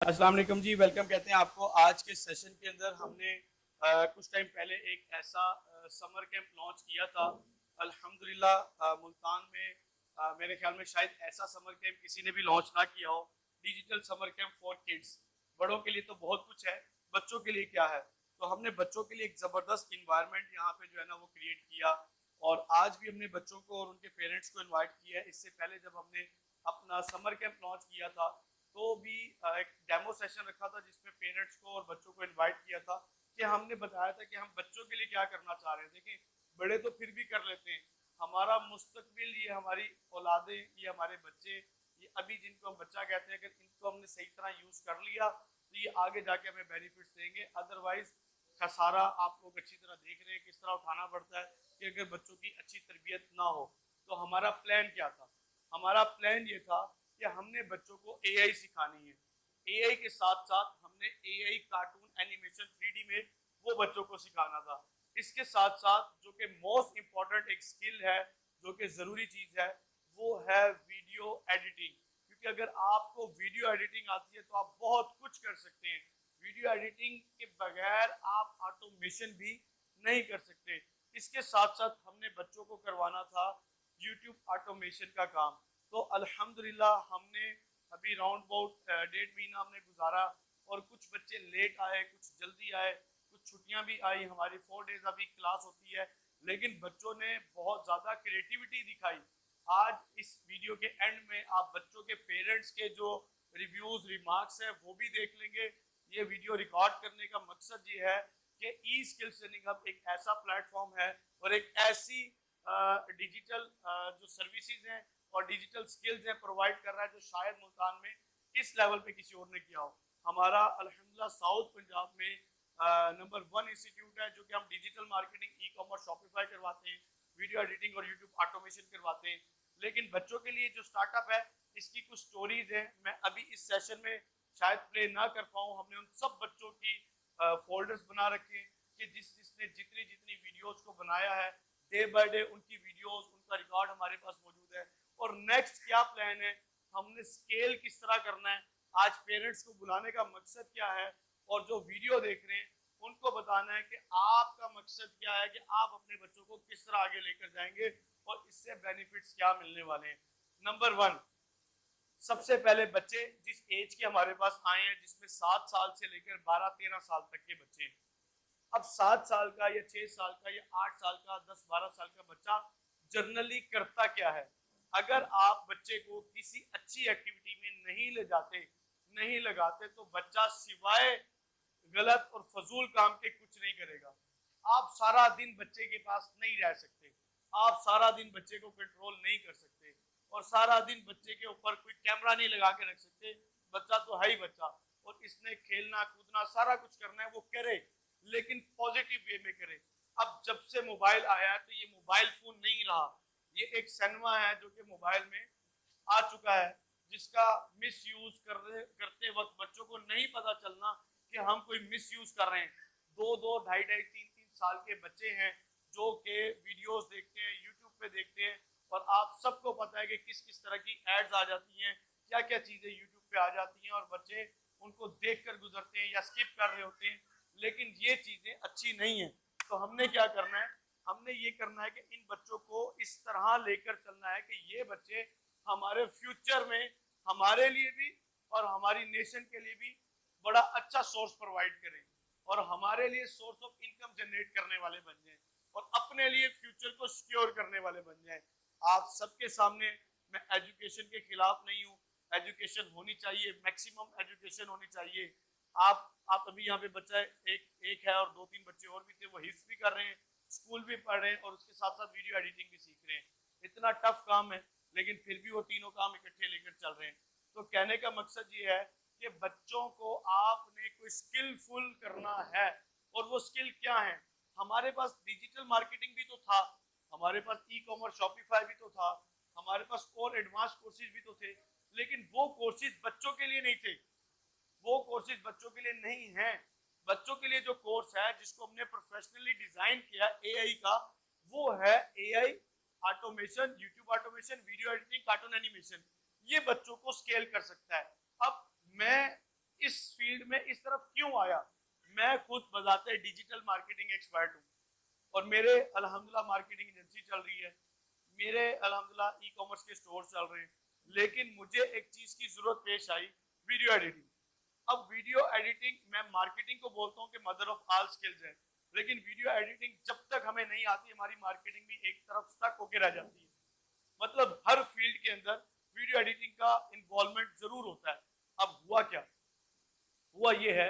अस्सलाम वालेकुम जी, वेलकम कहते हैं आपको। आज के सेशन के अंदर हमने कुछ टाइम पहले एक ऐसा समर कैंप लॉन्च किया था। अल्हम्दुलिल्लाह मुल्तान में मेरे ख्याल में शायद ऐसा समर कैंप किसी ने भी लॉन्च ना किया हो। Digital summer camp for kids. बड़ों के लिए तो बहुत कुछ है, बच्चों के लिए क्या है। तो हमने बच्चों के लिए एक ज़बरदस्त इन्वायरमेंट यहाँ पे जो है ना वो क्रिएट किया। और आज भी हमने बच्चों को और उनके पेरेंट्स को इन्वाइट किया है। इससे पहले जब हमने अपना समर कैंप लॉन्च किया था तो भी एक डेमो सेशन रखा था जिसमें पेरेंट्स को और बच्चों को इनवाइट किया था कि हमने बताया था कि हम बच्चों के लिए क्या करना चाह रहे हैं। देखिए, बड़े तो फिर भी कर लेते हैं, हमारा मुस्तकबिल, ये हमारी औलादें, ये हमारे बच्चे, ये अभी जिनको हम बच्चा कहते हैं, अगर इनको हमने सही तरह यूज कर लिया तो ये आगे जाके हमें बेनिफिट्स देंगे। अदरवाइज खसारा आप लोग अच्छी तरह देख रहे हैं किस तरह उठाना पड़ता है कि अगर बच्चों की अच्छी तरबियत ना हो। तो हमारा प्लान क्या था? हमारा प्लान ये था कि हमने बच्चों को एआई सिखानी है। एआई के साथ साथ हमने एआई कार्टून एनिमेशन 3D में वो बच्चों को सिखाना था। इसके साथ साथ जो कि मोस्ट इंपॉर्टेंट एक स्किल है, जो कि जरूरी चीज है, वो है वीडियो एडिटिंग। क्योंकि अगर आपको वीडियो एडिटिंग आती है तो आप बहुत कुछ कर सकते हैं। वीडियो एडिटिंग के बगैर आप ऑटोमेशन भी नहीं कर सकते। इसके साथ साथ हमने बच्चों को करवाना था यूट्यूब ऑटोमेशन का काम। तो अल्हम्दुलिल्लाह हमने अभी राउंड अबाउट 1.5 महीना हमने गुजारा और कुछ बच्चे लेट आए, कुछ जल्दी आए, कुछ छुट्टियां भी आई। हमारी 4 डेज अभी क्लास होती है, लेकिन बच्चों ने बहुत ज़्यादा क्रिएटिविटी दिखाई। आज इस वीडियो के एंड में आप बच्चों के पेरेंट्स के जो रिव्यूज रिमार्क्स हैं वो भी देख लेंगे। ये वीडियो रिकॉर्ड करने का मकसद ये है कि ई स्किल ट्रेनिंग हब एक ऐसा प्लेटफॉर्म है और एक ऐसी डिजिटल जो सर्विसेज हैं और डिजिटल स्किल्स हैं प्रोवाइड कर रहा है जो शायद मुल्तान में इस लेवल पे किसी और ने किया हो। हमारा अल्हम्दुलिल्लाह साउथ पंजाब में नंबर 1 इंस्टीट्यूट है जो कि हम digital marketing, e commerce, Shopify करवाते हैं, वीडियो एडिटिंग और यूट्यूब ऑटोमेशन करवाते हैं। लेकिन बच्चों के लिए जो स्टार्टअप है, इसकी कुछ स्टोरीज हैं, मैं अभी इस सेशन में शायद प्ले ना कर पाऊँ। हमने उन सब बच्चों की फोल्डर्स बना रखे हैं कि जिसने जितनी जितनी वीडियोस को बनाया है, डे बाय डे उनकी वीडियोस, उनका रिकॉर्ड हमारे पास मौजूद है। और नेक्स्ट क्या प्लान है, हमने स्केल किस तरह करना है, आज पेरेंट्स को बुलाने का मकसद क्या है, और जो वीडियो देख रहे हैं उनको बताना है कि आपका मकसद क्या है, कि आप अपने बच्चों को किस तरह आगे लेकर जाएंगे और इससे बेनिफिट्स क्या मिलने वाले हैं। नंबर 1, सबसे पहले बच्चे जिस एज के हमारे पास आए हैं, जिसमें 7 साल से लेकर 12-13 साल तक के बच्चे हैं। अब 7 साल का या 6 साल का या 8 साल का, 10-12 साल का बच्चा जनरली करता क्या है? अगर आप बच्चे को किसी अच्छी एक्टिविटी में नहीं ले जाते, नहीं लगाते, तो बच्चा सिवाय गलत और फजूल काम के कुछ नहीं करेगा। आप सारा दिन बच्चे के पास नहीं रह सकते, आप सारा दिन बच्चे को कंट्रोल नहीं कर सकते, और सारा दिन बच्चे के ऊपर कोई कैमरा नहीं लगा के रख सकते। बच्चा तो है ही बच्चा, और इसने खेलना कूदना सारा कुछ करना है, वो करे, लेकिन पॉजिटिव वे में करे। अब जब से मोबाइल आया है तो ये मोबाइल फोन नहीं रहा, ये एक सिनेमा है जो कि मोबाइल में आ चुका है, जिसका मिस यूज करते वक्त बच्चों को नहीं पता चलना कि हम कोई मिस यूज कर रहे हैं। 2-2, 2.5-2.5, 3-3 साल के बच्चे हैं जो कि वीडियोस देखते हैं, यूट्यूब पे देखते हैं, और आप सबको पता है कि किस किस तरह की एड्स आ जाती हैं, क्या क्या चीजें यूट्यूब पे आ जाती हैं, और बच्चे उनको देख कर गुजरते हैं या स्किप कर रहे होते हैं। लेकिन ये चीजें अच्छी नहीं है। तो हमने क्या करना है, हमने ये करना है कि इन बच्चों को इस तरह लेकर चलना है कि ये बच्चे हमारे फ्यूचर में हमारे लिए भी और हमारी नेशन के लिए भी बड़ा अच्छा सोर्स प्रोवाइड करें, और हमारे लिए सोर्स ऑफ इनकम जनरेट करने वाले बन जाएं, और अपने लिए फ्यूचर को सिक्योर करने वाले बन जाएं। आप सबके सामने मैं एजुकेशन के खिलाफ नहीं हूँ, एजुकेशन होनी चाहिए, मैक्सिमम एजुकेशन होनी चाहिए। आप अभी यहाँ पे बच्चा एक है और 2-3 बच्चे और भी थे, वो हिस्ट्री कर रहे हैं, स्कूल भी पढ़ रहे हैं, और उसके साथ साथ वीडियो एडिटिंग भी सीख रहे हैं। इतना टफ काम है, लेकिन फिर भी वो तीनों काम इकट्ठे लेकर चल रहे हैं। तो कहने का मकसद ये है कि बच्चों को आपने कोई स्किलफुल करना है, और वो स्किल क्या है? हमारे पास डिजिटल मार्केटिंग भी तो था, हमारे पास ई कॉमर्स, शॉपिफाई भी तो था, हमारे पास और एडवांस कोर्सेज भी तो थे, लेकिन वो कोर्सेज बच्चों के लिए नहीं थे, वो कोर्सेज बच्चों के लिए नहीं हैं। बच्चों के लिए जो कोर्स है जिसको हमने प्रोफेशनली डिजाइन किया एआई का, वो है AI automation, YouTube automation, video editing, cartoon animation. ये बच्चों को स्केल कर सकता है। अब मैं इस में इस तरफ क्यों आया? मैं खुद बजाते डिजिटल मार्केटिंग एक्सपर्ट हूँ और मेरे अल्हम्दुलिल्लाह मार्केटिंग एजेंसी चल रही है, मेरे अल्हम्दुलिल्लाह ई कॉमर्स के स्टोर चल रहे हैं, लेकिन मुझे एक चीज की जरूरत पेश आई, वीडियो एडिटिंग। अब वीडियो एडिटिंग, मैं मार्केटिंग को बोलता हूँ कि मदर ऑफ ऑल स्किल्स है, लेकिन वीडियो एडिटिंग जब तक हमें नहीं आती, हमारी मार्केटिंग भी एक तरफ स्टक होकर रह जाती है। मतलब हर फील्ड के अंदर वीडियो एडिटिंग का इन्वॉल्वमेंट जरूर होता है। अब हुआ क्या? हुआ ये है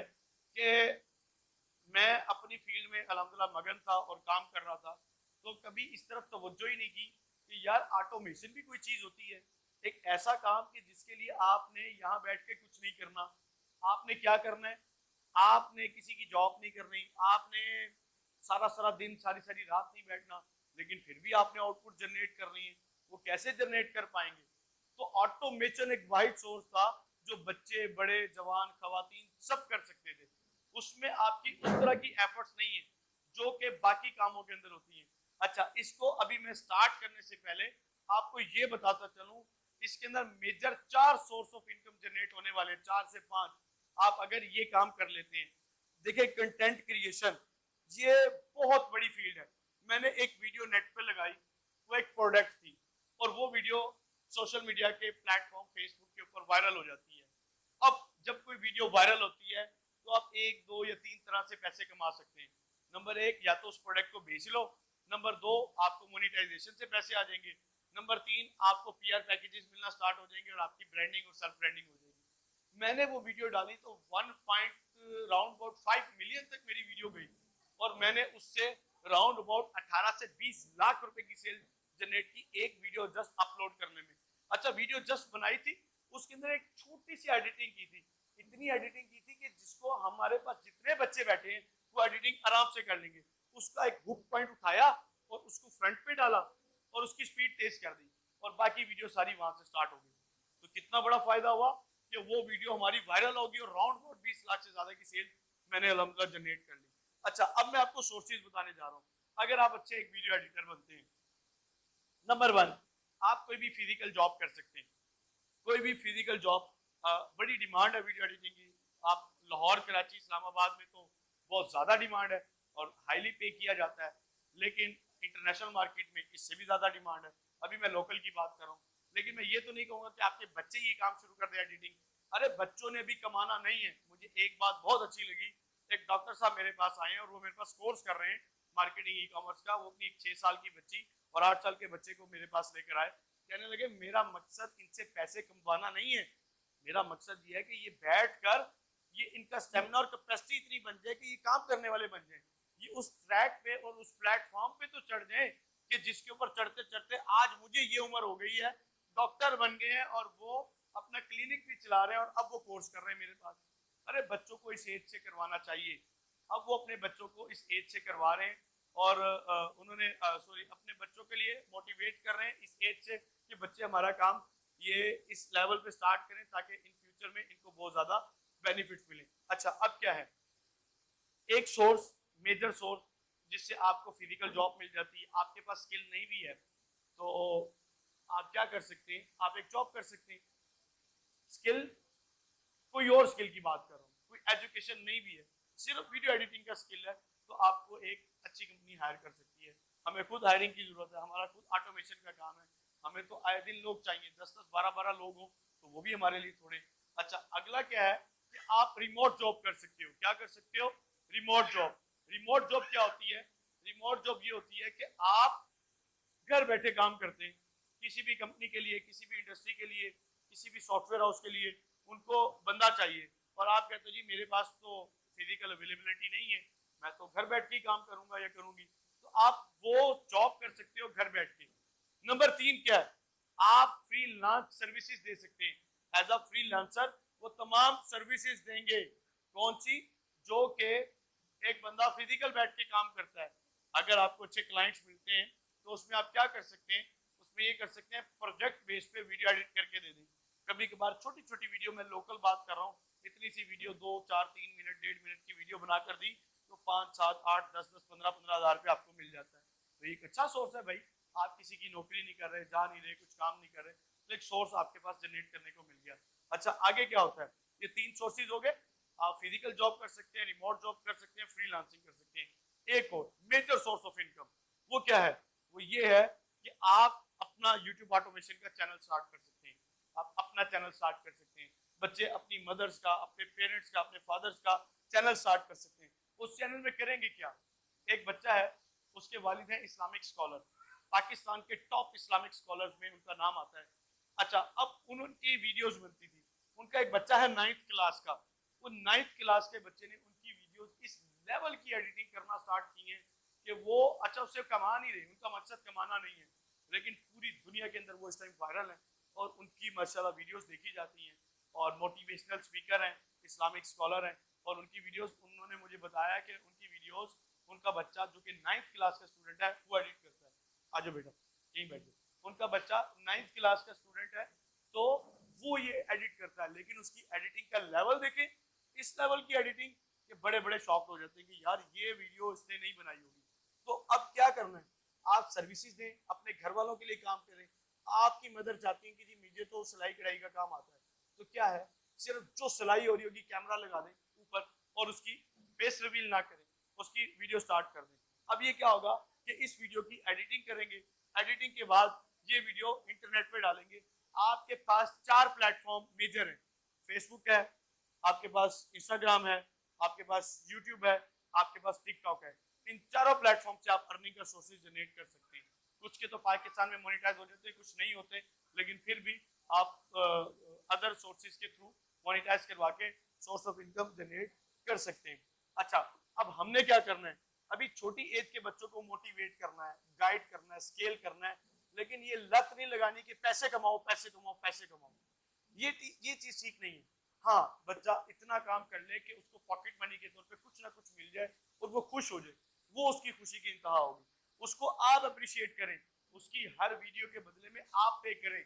कि मैं अपनी फील्ड में अल्हम्दुलिल्लाह मगन था और काम कर रहा था, तो कभी इस तरफ तवज्जो ही नहीं की कि यार ऑटोमेशन भी कोई चीज होती है, एक ऐसा काम कि जिसके लिए आपने यहाँ बैठ के कुछ नहीं करना। आपने क्या करना है? आपने किसी की जॉब नहीं करनी, आपने सारा सारा दिन सारी सारी रात नहीं बैठना, लेकिन फिर भी आपने आउटपुट जनरेट करनी है। वो कैसे जनरेट कर पाएंगे? तो ऑटोमेशन एक वाइड सोर्स था जो बच्चे, बड़े, जवान, खवातीन सब कर सकते थे। उसमें आपकी उस तरह की एफर्ट्स नहीं है जो कि बाकी कामों के अंदर होती है। अच्छा, इसको अभी मैं स्टार्ट करने से पहले आपको ये बताता चलूं, इसके अंदर major 4 source of income generate होने वाले हैं, 4 से 5। आप अगर ये काम कर लेते हैं, देखिए कंटेंट क्रिएशन ये बहुत बड़ी फील्ड है। मैंने एक वीडियो नेट पे लगाई, वो एक प्रोडक्ट थी और वो वीडियो सोशल मीडिया के प्लेटफॉर्म फेसबुक के ऊपर वायरल हो जाती है। अब जब कोई वीडियो वायरल होती है तो आप 1, 2 या 3 तरह से पैसे कमा सकते हैं। नंबर 1, या तो उस प्रोडक्ट को बेच लो। नंबर 2, आपको मोनेटाइजेशन से पैसे आ जाएंगे। नंबर 3, आपको पीआर पैकेजेस मिलना स्टार्ट हो जाएंगे और आपकी ब्रांडिंग और सेल्फ ब्रांडिंग हो जाएगी। मैंने वो वीडियो डाली तो 1.5 मिलियन तक मेरी वीडियो गई और मैंने उससे राउंड अबाउट 18 से 20 लाख रुपए की सेल जनरेट की एक वीडियो जस्ट अपलोड करने में। अच्छा, वीडियो जस्ट बनाई थी, उसके अंदर एक छोटी सी एडिटिंग की थी, इतनी एडिटिंग की थी कि जिसको हमारे पास जितने बच्चे बैठे हैं वो एडिटिंग आराम से कर लेंगे। उसका एक हुक पॉइंट उठाया और उसको फ्रंट पे डाला और उसकी स्पीड तेज कर दी और बाकी वीडियो सारी वहां से स्टार्ट हो गई। तो कितना बड़ा फायदा हुआ कि वो वीडियो हमारी वायरल होगी और राउंड अबाउट 20 लाख से ज्यादा की सेल मैंने अल्हम्दुलिल्लाह जनरेट कर ली। अच्छा, अब मैं आपको सोर्सेज बताने जा रहा हूँ। अगर आप अच्छे एक वीडियो एडिटर बनते हैं, नंबर 1, आप कोई भी फिजिकल जॉब कर सकते हैं। कोई भी फिजिकल जॉब, बड़ी डिमांड है वीडियो एडिटिंग की। आप लाहौर, कराची, इस्लामाबाद में तो बहुत ज्यादा डिमांड है और हाईली पे किया जाता है, लेकिन इंटरनेशनल मार्केट में इससे भी ज्यादा डिमांड है। अभी मैं लोकल की बात कर रहा हूँ, लेकिन मैं ये तो नहीं कहूंगा कि आपके बच्चे ये काम शुरू कर दे एडिटिंग। अरे बच्चों ने भी कमाना नहीं है। मुझे एक बात बहुत अच्छी लगी, एक डॉक्टर साहब मेरे पास आए हैं और वो मेरे पास कोर्स कर रहे हैं मार्केटिंग ई कॉमर्स का। वो अपनी 6 साल की बच्ची और 8 साल के बच्चे को मेरे पास लेकर आए, कहने लगे मेरा मकसद इनसे पैसे कमवाना नहीं है, मेरा मकसद ये है कि ये बैठ कर ये इनका स्टेमिना और कैपेसिटी इतनी बन जाए कि ये काम करने वाले बन जाए, ये उस ट्रैक पे और उस प्लेटफॉर्म पे तो चढ़ जाए कि जिसके ऊपर चढ़ते चढ़ते आज मुझे ये उम्र हो गई है, डॉक्टर बन गए हैं और वो अपना क्लिनिक भी चला रहे हैं और अब वो कोर्स कर रहे हैं मेरे पास। अरे बच्चों को इस एज से करवाना चाहिए। अब वो अपने बच्चों को इस एज से करवा रहे हैं और उन्होंने अपने बच्चों के लिए मोटिवेट कर रहे हैं इस एज से कि बच्चे हमारा काम ये इस लेवल पे स्टार्ट करें ताकि इन फ्यूचर में इनको बहुत ज्यादा बेनिफिट्स मिले। अच्छा, अब क्या है, एक सोर्स, मेजर सोर्स जिससे आपको फिजिकल जॉब मिल जाती है, आपके पास स्किल नहीं भी है तो आप क्या कर सकते हैं, आप एक जॉब कर सकते हैं। स्किल, कोई और स्किल की बात कर रहा हूँ, कोई एजुकेशन नहीं भी है, सिर्फ वीडियो एडिटिंग का स्किल है तो आपको एक अच्छी कंपनी हायर कर सकती है। हमें खुद हायरिंग की जरूरत है, हमारा खुद ऑटोमेशन का काम है, हमें तो आए दिन लोग चाहिए, 10-10, 12-12 लोग हों तो वो भी हमारे लिए थोड़े। अच्छा, अगला क्या है कि आप रिमोट जॉब कर सकते हो। क्या कर सकते हो? Remote job. रिमोट जॉब क्या होती है? रिमोट जॉब ये होती है कि आप घर बैठे काम करते हैं किसी भी कंपनी के लिए, किसी भी इंडस्ट्री के लिए, किसी भी सॉफ्टवेयर हाउस के लिए, उनको बंदा चाहिए और आप कहते हो जी मेरे पास तो फिजिकल अवेलेबिलिटी नहीं है, मैं तो घर बैठ के ही काम करूंगा या करूंगी, तो आप वो जॉब कर सकते हो घर बैठ के। नंबर 3 क्या है? आप फ्रीलांस सर्विसेज दे सकते हैं। एज अ फ्रीलांसर वो तमाम सर्विसेज देंगे। कौन सी? जो कि एक बंदा फिजिकल बैठ के काम करता है। अगर आपको अच्छे क्लाइंट्स मिलते हैं तो उसमें आप क्या कर सकते हैं, उसमें ये कर सकते हैं प्रोजेक्ट बेस पे वीडियो एडिट करके दे दें। कभी कभार छोटी छोटी वीडियो, मैं लोकल बात कर रहा हूँ, इतनी सी वीडियो 2, 4, 3 मिनट, 1.5 मिनट की वीडियो बना कर दी तो 5, 7, 8, 10, 15 हज़ार रुपये आपको मिल जाता है। तो ये एक अच्छा सोर्स है भाई, आप किसी की नौकरी नहीं कर रहे, जा नहीं रहे, कुछ काम नहीं कर रहे, तो एक सोर्स आपके पास जनरेट करने को मिल गया। अच्छा, आगे क्या होता है? ये 3 सोर्सेज हो गए। आप फिजिकल जॉब कर सकते हैं, रिमोट जॉब कर सकते हैं, फ्रीलांसिंग कर सकते हैं। एक और मेजर सोर्स ऑफ इनकम वो क्या है? वो ये है कि आप अपना यूट्यूब ऑटोमेशन का चैनल स्टार्ट कर सकते हैं। आप अपना चैनल स्टार्ट कर सकते हैं। बच्चे अपनी मदर्स का, अपने पेरेंट्स का, अपने फादर्स का चैनल स्टार्ट कर सकते हैं। उस चैनल में करेंगे क्या? एक बच्चा है, उसके वालिद हैं इस्लामिक स्कॉलर, पाकिस्तान के टॉप इस्लामिक स्कॉलर्स में उनका नाम आता है। अच्छा, अब उनकी वीडियोस बनती थी। उनका एक बच्चा है 9th क्लास का, वो 9th क्लास के बच्चे ने उनकी वीडियोस इस लेवल की एडिटिंग करना स्टार्ट की है कि वो, अच्छा उससे कमा नहीं रहे, उनका मकसद कमाना नहीं है, लेकिन पूरी दुनिया के अंदर वो इस टाइम वायरल है और उनकी माशाल्लाह वीडियोस देखी जाती हैं। और मोटिवेशनल स्पीकर हैं, इस्लामिक स्कॉलर हैं, और उनकी वीडियोस, उन्होंने मुझे बताया कि उनकी वीडियोस उनका बच्चा जो कि 9th क्लास का स्टूडेंट है वो एडिट करता है। आजो बेटा, यहीं बैठो। उनका बच्चा 9th क्लास का स्टूडेंट है, तो वो ये एडिट करता है, लेकिन उसकी एडिटिंग का लेवल देखें, इस लेवल की एडिटिंग के बड़े बड़े शौक हो जाते हैं कि यार ये वीडियो इसने नहीं बनाई होगी। तो अब क्या करना है? आप सर्विसेज दें, अपने घर वालों के लिए काम करें। आपकी मदर चाहती है कि जी मुझे तो सिलाई कढ़ाई का काम आता है, तो क्या है, सिर्फ जो सिलाई हो रही होगी कैमरा लगा दें ऊपर और उसकी फेस रिवील ना करें, उसकी वीडियो स्टार्ट कर दें। अब ये क्या होगा कि इस वीडियो की एडिटिंग करेंगे, एडिटिंग के बाद ये वीडियो इंटरनेट पे डालेंगे। आपके पास 4 प्लेटफॉर्म मेजर हैं। फेसबुक है, आपके पास इंस्टाग्राम है, आपके पास यूट्यूब है, आपके पास टिकटॉक है। इन चारों प्लेटफॉर्म से आप अर्निंग का सोर्सेज जनरेट कर सकते हैं। कुछ के तो पाकिस्तान में मोनेटाइज हो जाते हैं, कुछ नहीं होते, लेकिन फिर भी आप अदर सोर्सेज के थ्रू मोनेटाइज करवा के सोर्स ऑफ इनकम जनरेट कर सकते हैं। अच्छा, अब हमने क्या करना है? अभी छोटी एज के बच्चों को मोटिवेट करना है, गाइड करना है, स्केल करना है, लेकिन ये लत नहीं लगानी कि पैसे कमाओ पैसे कमाओ पैसे कमाओ। ये चीज ठीक नहीं है। हाँ, बच्चा इतना काम कर ले कि उसको पॉकेट मनी के तौर पे कुछ ना कुछ मिल जाए और वो खुश हो जाए, वो उसकी खुशी की इंतहा होगी। उसको आप अप्रिशिएट करें, उसकी हर वीडियो के बदले में आप पे करें,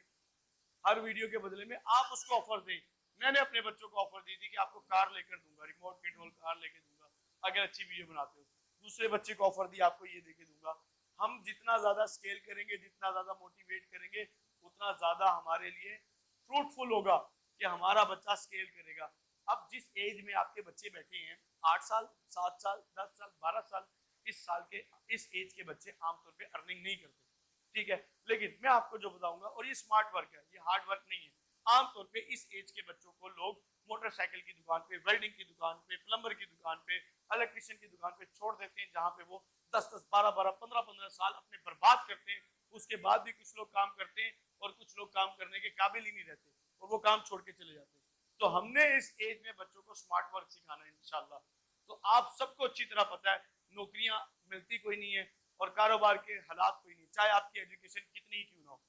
हर वीडियो के बदले में आप उसको ऑफर दें। मैंने अपने बच्चों को ऑफर दी थी कि आपको कार लेकर दूंगा, रिमोट कंट्रोल कार लेकर दूंगा अगर अच्छी वीडियो बनाते हो। दूसरे बच्चे को ऑफर दी, आपको ये देके दूंगा। हम जितना ज्यादा स्केल करेंगे, जितना ज्यादा मोटिवेट करेंगे, उतना ज्यादा हमारे लिए फ्रूटफुल होगा कि हमारा बच्चा स्केल करेगा। अब जिस एज में आपके बच्चे बैठे हैं, 8 साल, 7 साल, 10 साल, 12 साल, इस एज के बच्चे आमतौर पे अर्निंग नहीं करते, ठीक है। लेकिन मैं आपको जो बताऊंगा, और ये स्मार्ट वर्क है, ये हार्ड वर्क नहीं है। आमतौर पे इस एज के बच्चों को लोग मोटरसाइकिल की दुकान पे, वेल्डिंग की दुकान पे, प्लम्बर की दुकान पे, इलेक्ट्रिशियन की दुकान पे छोड़ देते हैं, जहां पे वो 10-10, 12-12, 15-15 साल अपने बर्बाद करते हैं। उसके बाद भी कुछ लोग काम करते हैं और कुछ लोग काम करने के काबिल ही नहीं रहते और वो काम छोड़ के चले जाते हैं। तो हमने इस एज में बच्चों को स्मार्ट वर्क सिखाना है इंशाल्लाह। तो आप सबको अच्छी तरह पता है, नौकरियां मिलती कोई नहीं है और कारोबार के हालात कोई नहीं, चाहे आपकी एजुकेशन कितनी ही क्यों ना हो।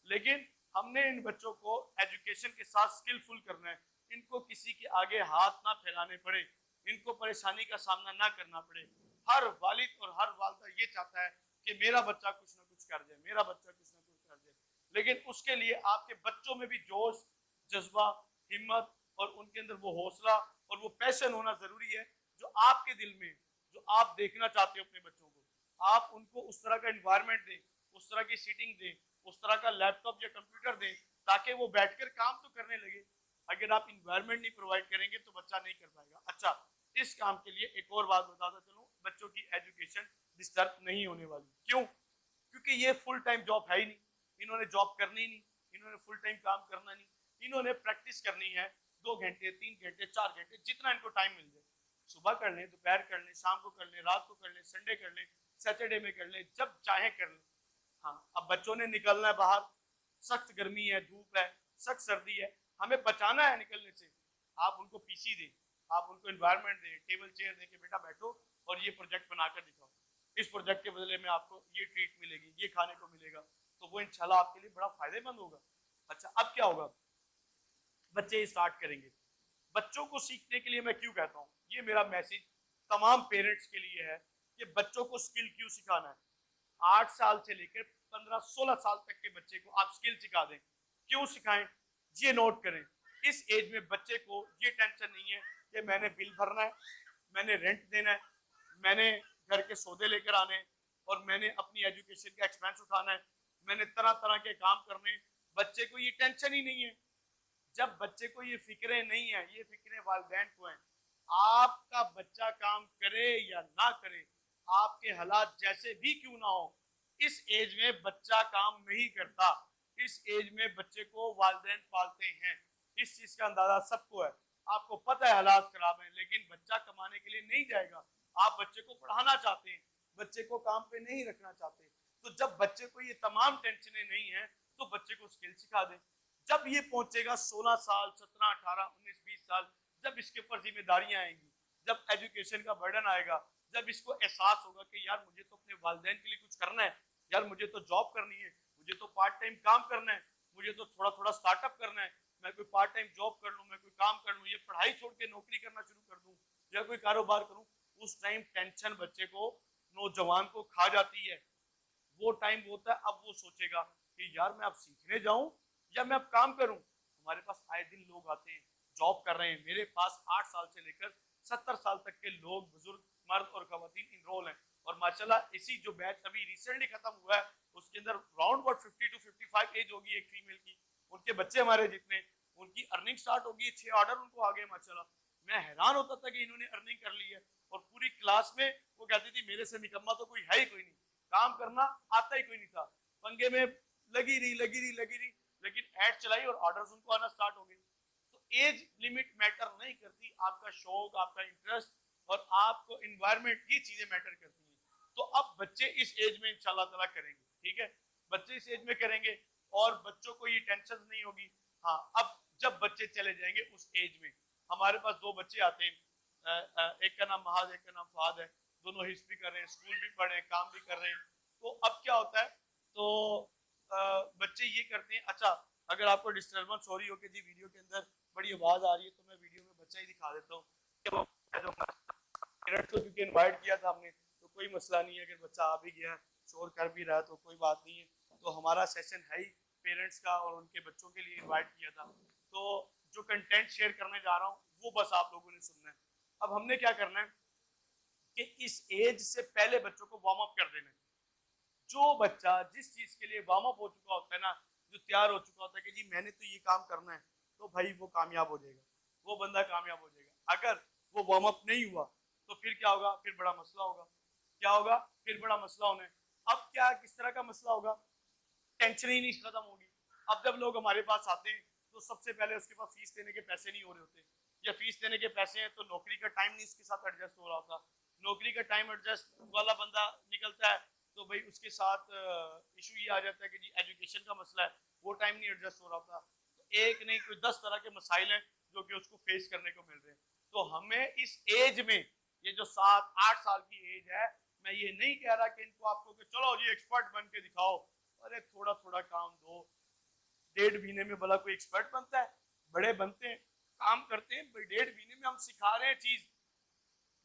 लेकिन हमने इन बच्चों को एजुकेशन के साथ स्किलफुल करना है। इनको किसी के आगे हाथ ना फैलाने पड़े, इनको परेशानी का सामना ना करना पड़े। हर वालिद और हर वालिदा ये चाहता है कि मेरा बच्चा कुछ ना कुछ कर जाए, मेरा बच्चा कुछ ना कुछ कर जाए। लेकिन उसके लिए आपके बच्चों में भी जोश, जज्बा, हिम्मत और उनके अंदर वो हौसला और वो पैशन होना जरूरी है जो आपके दिल में, जो आप देखना चाहते हो अपने बच्चों को। आप उनको उस तरह का एनवायरनमेंट दें, उस तरह की सीटिंग दें, उस तरह का लैपटॉप या कंप्यूटर दें, ताकि वो बैठकर काम तो करने लगे। अगर आप इन्वायरमेंट नहीं प्रोवाइड करेंगे तो बच्चा नहीं कर पाएगा। अच्छा, इस काम के लिए एक और बात बताता चलूं, बच्चों की एजुकेशन डिस्टर्ब नहीं होने वाली। क्यों? क्योंकि ये फुल टाइम जॉब है ही नहीं, इन्होंने जॉब करनी नहीं, इन्होंने फुल टाइम काम करना नहीं, इन्होंने प्रैक्टिस करनी है 2 घंटे, 3 घंटे, 4 घंटे, जितना इनको टाइम मिल जाए। सुबह कर लें, दोपहर कर लें, शाम को कर लें, रात को कर लें, संडे कर लें, सैटरडे में कर लें, जब चाहे कर लें। हाँ, अब बच्चों ने निकलना है बाहर, सख्त गर्मी है, धूप है, सख्त सर्दी है, हमें बचाना है निकलने से। आप उनको पीसी दें, आप उनको एनवायरनमेंट दें, टेबल चेयर दें कि बेटा बैठो और ये प्रोजेक्ट बनाकर दिखाओ, इस प्रोजेक्ट के बदले में आपको ये ट्रीट मिलेगी, ये खाने को मिलेगा, तो वो इंशाल्लाह आपके लिए बड़ा फायदेमंद होगा। अच्छा, अब क्या होगा? बच्चे स्टार्ट करेंगे। बच्चों को सीखने के लिए मैं क्यों कहता हूँ, ये मेरा मैसेज तमाम पेरेंट्स के लिए है कि बच्चों को स्किल क्यों सिखाना है। 8 साल से लेकर 15-16 साल तक के बच्चे को आप स्किल सिखा दें। क्यों सिखाएं? ये नोट करें, इस एज में बच्चे को ये टेंशन नहीं है कि मैंने बिल भरना है, मैंने रेंट देना है, मैंने घर के सौदे लेकर आने हैं और मैंने अपनी एजुकेशन का एक्सपेंस उठाना है, मैंने तरह तरह के काम करने। बच्चे को ये टेंशन ही नहीं है। जब बच्चे को ये फिक्रें नहीं है, ये फिक्रें वालिदैन को हैं, आपका बच्चा काम करे या ना करे, आपके हालात जैसे भी क्यों ना हो, इस एज में बच्चा काम नहीं करता। इस एज में बच्चे को वालिदैन पालते हैं, इस चीज का अंदाजा सबको है। आपको पता है हालात खराब हैं, लेकिन बच्चा कमाने के लिए नहीं जाएगा। आप बच्चे को पढ़ाना चाहते हैं, बच्चे को काम पे नहीं रखना चाहते। तो जब बच्चे को ये तमाम टेंशनें नहीं है, तो बच्चे को स्किल सिखा दें। जब ये पहुंचेगा 16 साल, 17, 18, 19, 20 साल, जब इसके ऊपर जिम्मेदारियां आएंगी, जब एजुकेशन का बर्डन आएगा, जब इसको एहसास होगा कि यार मुझे तो अपने वालिदैन के लिए कुछ करना है, यार मुझे तो जॉब करनी है, मुझे तो पार्ट टाइम काम करना है, मुझे तो थोड़ा थोड़ा स्टार्टअप करना है, मैं कोई पार्ट टाइम जॉब कर लूं, मैं कोई काम कर लूं, ये पढ़ाई छोड़ के नौकरी करना शुरू कर दूं या कोई कारोबार करूं, उस टाइम टेंशन बच्चे को, नौजवान को खा जाती है। वो टाइम होता है, अब वो सोचेगा कि यार मैं अब सीखने जाऊं या मैं अब काम करूं। हमारे पास आए दिन लोग आते हैं, जॉब कर रहे हैं। मेरे पास 8 साल से लेकर 70 साल तक के लोग, बुजुर्ग मर्द और खवातीन इनरोल हैं। और माशाल्लाह इसी जो बैच अभी रिसेंटली खत्म हुआ है, उसके अंदर राउंड अबाउट 50 टू 55 एज होगी एक फीमेल की, उनके बच्चे हमारे जितने, उनकी अर्निंग स्टार्ट होगी, 6 ऑर्डर उनको आ गए माशाल्लाह। मैं हैरान होता था कि इन्होंने अर्निंग कर ली है। और पूरी क्लास में वो कहती थी मेरे से निकम्मा तो कोई है ही कोई नहीं, काम करना आता ही कोई नहीं था। पंगे में लगी रही लगी रही लगी रही, लेकिन एड चलाई और ऑर्डर्स उनको आना स्टार्ट हो गए। तो एज लिमिट मैटर नहीं करती, आपका शौक, आपका इंटरेस्ट और आपको एनवायरनमेंट, ये चीजें मैटर करती हैं। तो अब बच्चे इस एज में इंशाल्लाह ताला करेंगे, ठीक है, बच्चे इस एज में करेंगे और बच्चों को ये टेंशन नहीं होगी। हाँ, अब जब बच्चे चले जाएंगे उस एज में, हमारे पास 2 बच्चे आते हैं, एक का नाम महाज, एक का नाम फहाद है, दोनं हिस्ट्री कर रहे हैं, स्कूल भी पढ़ रहे हैं, काम भी कर रहे हैं। तो अब क्या होता है, तो बच्चे ये करते हैं, अच्छा अगर आपको डिस्टर्बेंस हो रही हो कि जी वीडियो के अंदर बड़ी आवाज आ रही है, तो मैं वीडियो में बच्चा ही दिखा देता हूँ। पेरेंट्स को क्योंकि इनवाइट किया था हमने, तो कोई मसला नहीं है, अगर बच्चा आ भी गया, शोर कर भी रहा है तो कोई बात नहीं है। तो हमारा सेशन है ही पेरेंट्स का और उनके बच्चों के लिए इनवाइट किया था। तो जो कंटेंट शेयर करने जा रहा हूँ वो बस आप लोगों ने सुनना है। अब हमने क्या करना है कि इस एज से पहले बच्चों को वार्म अप कर देना है। जो बच्चा जिस चीज के लिए वार्म अप हो चुका होता है ना, जो तैयार हो चुका होता है कि जी मैंने तो ये काम करना है, तो भाई वो कामयाब हो जाएगा, वो बंदा कामयाब हो जाएगा। अगर वो वार्म अप नहीं हुआ तो फिर क्या होगा, फिर बड़ा मसला होगा। क्या होगा, फिर बड़ा मसला होने। अब क्या, किस तरह का मसला होगा, टेंशन ही नहीं खत्म होगी। अब जब लोग हमारे पास आते हैं तो सबसे पहले उसके पास फीस देने के पैसे नहीं हो रहे होते, या फीस देने के पैसे हैं तो नौकरी का टाइम नहीं उसके साथ एडजस्ट हो रहा होता। नौकरी का टाइम एडजस्ट वाला बंदा निकलता है तो भाई उसके साथ इशू ये आ जाता है कि जी एजुकेशन का मसला है, वो टाइम नहीं एडजस्ट हो रहा होता। तो एक नहीं कोई 10 तरह के मसाइल हैं जो कि उसको फेस करने को मिल रहे हैं। तो हमें इस एज में, ये जो 7-8 साल की एज है, मैं ये नहीं कह रहा कि इनको आपको कि चलो जी एक्सपर्ट बन के दिखाओ। अरे थोड़ा थोड़ा काम दो, 1.5 महीने में भला कोई एक्सपर्ट बनता है? बड़े बनते हैं, काम करते हैं, 1.5 महीने में हम सिखा रहे हैं चीज।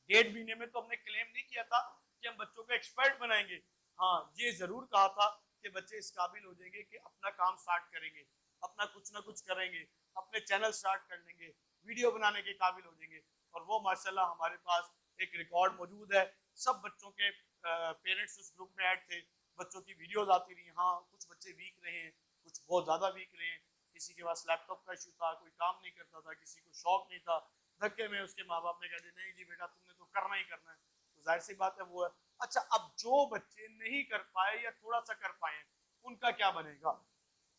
1.5 महीने में तो हमने क्लेम नहीं किया था कि हम बच्चों को एक्सपर्ट बनाएंगे। हाँ, ये जरूर कहा था कि बच्चे इस काबिल हो जाएंगे कि अपना काम स्टार्ट करेंगे, अपना कुछ ना कुछ करेंगे, अपने चैनल स्टार्ट कर लेंगे, वीडियो बनाने के काबिल हो जाएंगे। और वो माशाल्लाह हमारे पास एक रिकॉर्ड मौजूद है। सब बच्चों के पेरेंट्स उस ग्रुप में ऐड थे, बच्चों की वीडियोज आती रही। हाँ, कुछ बच्चे वीक रहे हैं, कुछ बहुत ज्यादा वीक रहे हैं, किसी के पास लैपटॉप का इशू था, कोई काम नहीं करता था, किसी को शौक नहीं था, धक्के में उसके माँ बाप ने कह दिया नहीं जी बेटा तुमने तो करना ही करना है। तो जाहिर सी बात है वो है। अच्छा, अब जो बच्चे नहीं कर पाए या थोड़ा सा कर पाए, उनका क्या बनेगा,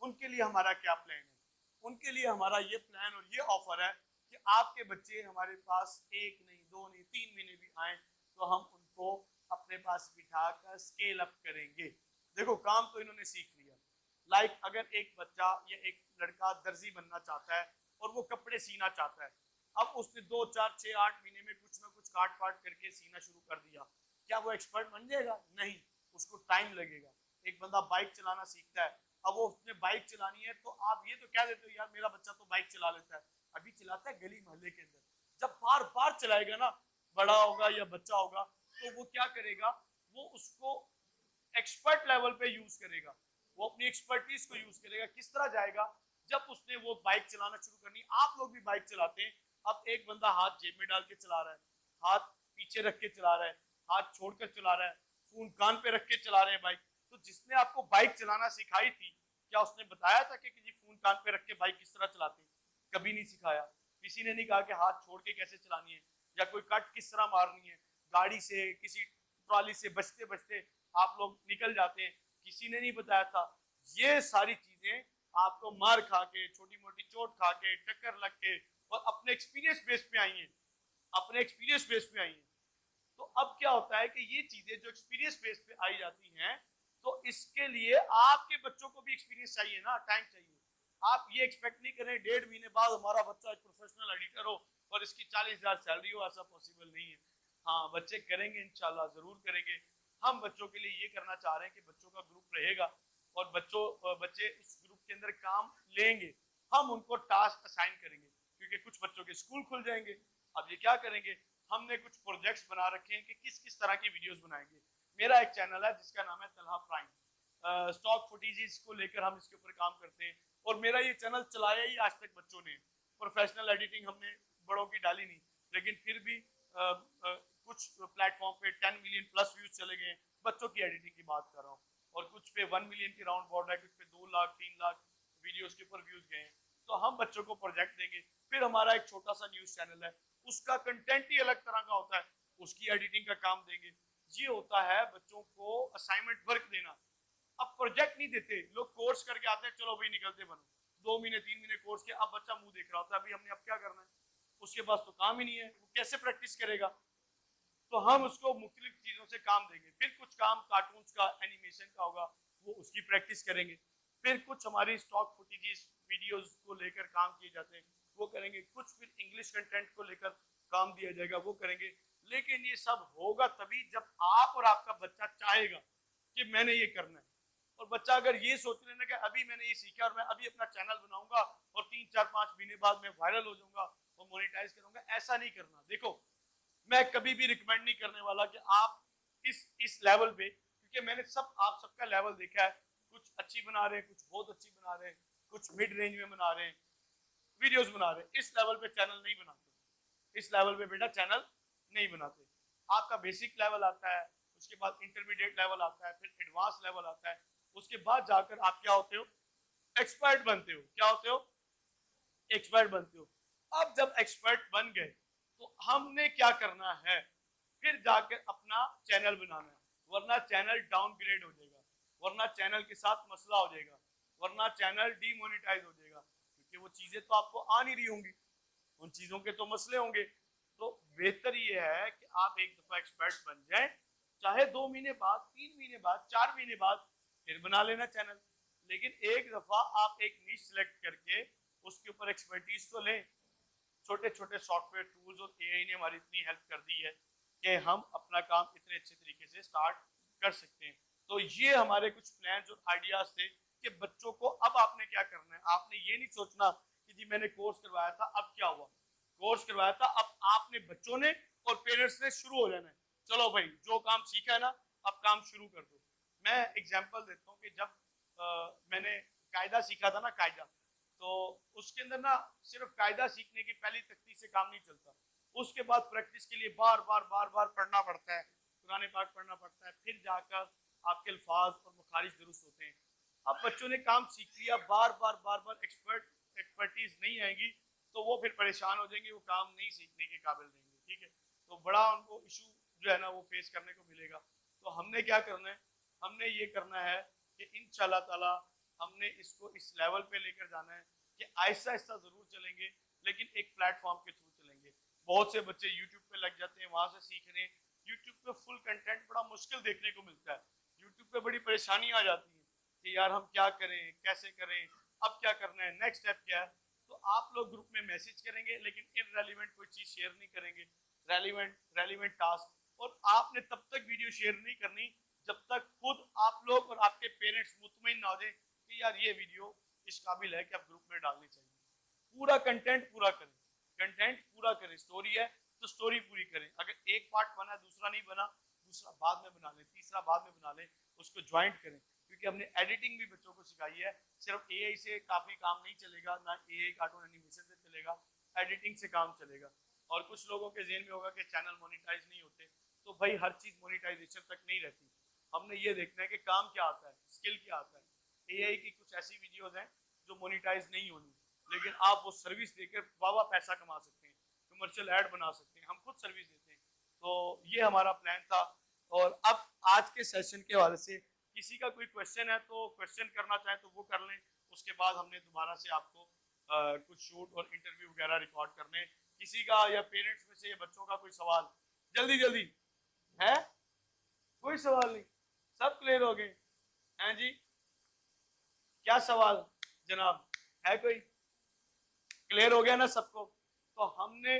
उनके लिए हमारा क्या प्लान है? उनके लिए हमारा ये प्लान और ये ऑफर है कि आपके बच्चे हमारे पास 1 नहीं 2 नहीं 3 महीने भी आए तो हम उनको अपने पास बिठाकर स्केल अप करेंगे। देखो, काम तो इन्होंने सीख लिया। लाइक अगर एक बच्चा या एक लड़का दर्जी बनना चाहता है और वो कपड़े सीना चाहता है, अब उसने 2, 4, 6, 8 महीने में कुछ ना कुछ काट पाट करके सीना शुरू कर दिया, क्या वो एक्सपर्ट बन जाएगा? नहीं, उसको टाइम लगेगा। एक बंदा बाइक चलाना सीखता है, अब वो उसने बाइक चलानी है, तो आप ये तो कह देते हो यार मेरा बच्चा तो बाइक चला लेता है, अभी चलाता है गली मोहल्ले के अंदर। जब बार बार चलाएगा ना, बड़ा होगा या बच्चा होगा, तो वो क्या करेगा, वो उसको एक्सपर्ट लेवल पे यूज करेगा, वो अपनी एक्सपर्टीज को यूज करेगा। किस तरह जाएगा, जब उसने वो बाइक चलाना शुरू करनी। आप लोग भी बाइक चलाते हैं, अब एक बंदा हाथ जेब में डाल के चला रहा है, हाथ पीछे रख के चला रहा है, हाथ छोड़कर चला रहा है, फोन कान पे रख के चला रहे हैं बाइक। तो जिसने आपको बाइक चलाना सिखाई थी, क्या उसने बताया था कि जी फोन कान पे रख के बाइक किस तरह चलाते हैं? कभी नहीं सिखाया। किसी ने नहीं कहा कि हाथ छोड़ के कैसे चलानी है। या कोई कट किस तरह मारनी है, गाड़ी से किसी ट्रॉली से बचते बचते आप लोग निकल जाते हैं, किसी ने नहीं बताया था। ये सारी चीजें आपको मार खा के, छोटी मोटी चोट खा के, टक्कर लग के और अपने एक्सपीरियंस बेस पे आई हैं, अपने एक्सपीरियंस बेस पे आई हैं। तो अब क्या होता है कि ये चीजें जो एक्सपीरियंस बेस पे आई जाती हैं, तो इसके लिए आपके बच्चों को भी एक्सपीरियंस चाहिए ना, टाइम चाहिए। आप ये एक्सपेक्ट नहीं करें 1.5 महीने बाद हमारा बच्चा एक प्रोफेशनल एडिटर हो और इसकी 40,000 सैलरी हो, ऐसा पॉसिबल नहीं है। हाँ, बच्चे करेंगे, इंशाल्लाह जरूर करेंगे। हम बच्चों के लिए ये करना चाह रहे हैं कि बच्चों का ग्रुप रहेगा और बच्चे उस ग्रुप के अंदर काम लेंगे। हम उनको टास्क असाइन करेंगे क्योंकि कुछ बच्चों के स्कूल खुल जाएंगे। अब ये क्या करेंगे, हमने कुछ प्रोजेक्ट्स बना रखे हैं कि किस किस तरह की वीडियोस बनाएंगे। मेरा एक चैनल है जिसका नाम है तलहा प्राइम, स्टॉक फुटेजेस को लेकर हम इसके ऊपर काम करते हैं और मेरा ये चैनल चलाया ही आज तक बच्चों ने। प्रोफेशनल एडिटिंग हमने बड़ों की डाली नहीं, लेकिन फिर भी कुछ प्लेटफॉर्म पे 10 मिलियन प्लस व्यूज चले गए, बच्चों की एडिटिंग की बात कर रहा हूँ, और कुछ पे 1 मिलियन के राउंड बोर्ड है, कुछ पे 2 लाख 3 लाख वीडियोस के ऊपर व्यूज गए। तो हम बच्चों को प्रोजेक्ट देंगे। फिर हमारा एक छोटा सा न्यूज चैनल है, उसका कंटेंट ही अलग तरह का होता है, उसकी एडिटिंग का काम देंगे। ये होता है बच्चों को असाइनमेंट वर्क देना। अब प्रोजेक्ट नहीं देते लोग, कोर्स करके आते हैं, चलो भाई निकलते बनो, 2 महीने 3 महीने कोर्स के, अब बच्चा मुंह देख रहा होता है अभी हमने अब क्या करना है, उसके पास तो काम ही नहीं है, वो कैसे प्रैक्टिस करेगा। तो हम उसको मुख्तलिफ चीजों से काम देंगे। फिर कुछ काम कार्टून्स का, एनिमेशन का होगा, वो उसकी प्रैक्टिस करेंगे। फिर कुछ हमारी स्टॉक फुटेजेस वीडियोस को लेकर काम किए जाते हैं, वो करेंगे। कुछ फिर इंग्लिश कंटेंट को लेकर काम दिया जाएगा, वो करेंगे। लेकिन ये सब होगा तभी जब आप और आपका बच्चा चाहेगा कि मैंने ये करना है। और बच्चा अगर ये सोच लेना कि अभी मैंने ये सीखा और मैं अभी अपना चैनल बनाऊंगा और 3 4 5 महीने बाद मैं वायरल हो जाऊंगा और मोनेटाइज करूंगा, ऐसा नहीं करना। देखो, मैं कभी भी रिकमेंड नहीं करने वाला कि आप इस लेवल पे, क्योंकि मैंने आप सबका लेवल देखा है, कुछ अच्छी बना रहे हैं, कुछ बहुत अच्छी बना रहे हैं, कुछ मिड रेंज में बना रहे हैं, वीडियोस बना रहे हैं। इस लेवल पे चैनल नहीं बनाते, इस लेवल पे बेटा चैनल नहीं बनाते। आपका बेसिक लेवल आता है, उसके बाद इंटरमीडिएट लेवल आता है, फिर एडवांस लेवल आता है, उसके बाद जाकर आप क्या होते हो, एक्सपर्ट बनते हो। क्या होते हो, एक्सपर्ट बनते हो। अब जब एक्सपर्ट बन गए तो हमने क्या करना है, फिर जाकर अपना चैनल बनाना है, वरना चैनल डाउनग्रेड हो जाएगा, वरना चैनल के साथ मसला हो जाएगा, वरना चैनल डीमोनेटाइज हो जाएगा, क्योंकि वो चीजें तो आपको आ नहीं रही होंगी, उन चीजों के तो मसले होंगे। तो बेहतर ये है कि आप एक दफा एक्सपर्ट बन जाएं, चाहे 2 महीने बाद, 3 महीने बाद, 4 महीने बाद फिर बना लेना चैनल। लेकिन एक दफा आप एक नीश सिलेक्ट करके उसके ऊपर एक्सपर्टीज तो लें। छोटे छोटे सॉफ्टवेयर टूल्स और एआई ने हमारी इतनी हेल्प कर दी है कि हम अपना काम इतने अच्छे तरीके से स्टार्ट कर सकते हैं। तो ये हमारे कुछ प्लान्स और आइडियाज थे कि बच्चों को अब आपने क्या करना है। आपने ये नहीं सोचना कि जी मैंने कोर्स करवाया था अब क्या हुआ, कोर्स करवाया था, अब आपने बच्चों ने और पेरेंट्स ने शुरू हो जाना है। चलो भाई जो काम सीखा है ना, अब काम शुरू कर दो। मैं एग्जांपल देता हूँ कि जब मैंने कायदा सीखा था ना, कायदा, तो उसके अंदर ना सिर्फ कायदा सीखने की पहली तख्ती से काम नहीं चलता, उसके बाद प्रैक्टिस के लिए बार बार पढ़ना पड़ता है, कुरान पाक पढ़ना पड़ता है, फिर जाकर आपके अल्फाज और मुखारिज दुरुस्त होते हैं। अब बच्चों ने काम सीख लिया, बार बार एक्सपर्टीज नहीं आएगी तो वो फिर परेशान हो जाएंगे, वो काम नहीं सीखने के काबिल रहेंगे। ठीक है, तो बड़ा उनको इशू जो है ना वो फेस करने को मिलेगा। तो हमने क्या करना है, हमने ये करना है कि इंशाल्लाह ताला हमने इसको इस लेवल पे लेकर जाना है कि आहिस्ता आहिस्ता जरूर चलेंगे, लेकिन एक प्लेटफॉर्म के थ्रू चलेंगे। बहुत से बच्चे यूट्यूब पे लग जाते हैं, वहां से सीख रहे हैं। यूट्यूब पे फुल कंटेंट बड़ा मुश्किल देखने को मिलता है, यूट्यूब पे बड़ी परेशानी आ जाती है कि यार हम क्या करें, कैसे करें, अब क्या करना है, नेक्स्ट स्टेप क्या है। तो आप लोग ग्रुप में मैसेज करेंगे लेकिन इनरेलेवेंट कोई चीज शेयर नहीं करेंगे, रेलिवेंट टास्क। और आपने तब तक वीडियो शेयर नहीं करनी जब तक खुद आप लोग और आपके पेरेंट्स मुतमईन ना हो जाए कि यार ये वीडियो इस काबिल है कि आप ग्रुप में डालनी चाहिए। पूरा कंटेंट पूरा करें, कंटेंट पूरा करें। स्टोरी है तो स्टोरी पूरी करें। अगर एक पार्ट बना दूसरा नहीं बना, दूसरा बाद में बना लें, तीसरा बाद में बना लें, उसको ज्वाइंट करें। क्योंकि हमने एडिटिंग भी बच्चों को सिखाई है, सिर्फ एआई से काफी काम नहीं चलेगा, ना एआई कार्टून एनिमेशन से चलेगा, एडिटिंग से काम चलेगा। और कुछ लोगों के ज़हन में होगा कि चैनल मोनेटाइज नहीं होते, तो भाई हर चीज मोनेटाइजेशन तक नहीं रहती। हमने ये देखना है कि काम क्या आता है, स्किल क्या आता है। एआई की कुछ ऐसी वीडियोस हैं जो मोनेटाइज नहीं होनी, लेकिन आप वो सर्विस देकर वाह पैसा कमा सकते हैं। कमर्शियल ऐड बना सकते हैं, हम खुद सर्विस देते हैं। तो ये हमारा प्लान था। और अब आज के सेशन के हवाले से किसी का कोई क्वेश्चन है तो क्वेश्चन करना चाहे तो वो कर लें, उसके बाद हमने दोबारा से आपको कुछ शूट और इंटरव्यू वगैरह रिकॉर्ड करने। किसी का या पेरेंट्स में से बच्चों का कोई सवाल जल्दी जल्दी है? कोई सवाल नहीं, सब क्लियर हो गए हैं जी? क्या सवाल जनाब, है कोई? क्लियर हो गया ना सबको? तो हमने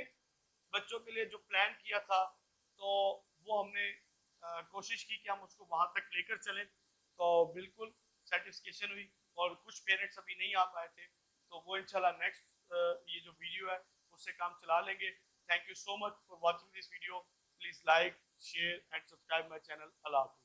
बच्चों के लिए जो प्लान किया था तो वो हमने कोशिश की कि हम उसको वहां तक लेकर चलें, तो बिल्कुल सेटिस्फेक्शन हुई। और कुछ पेरेंट्स अभी नहीं आ पाए थे, तो वो इंशाल्लाह नेक्स्ट ये जो वीडियो है उससे काम चला लेंगे। Thank you so much for watching this video. Please like, share and subscribe my channel. अल्लाह हाफिज़।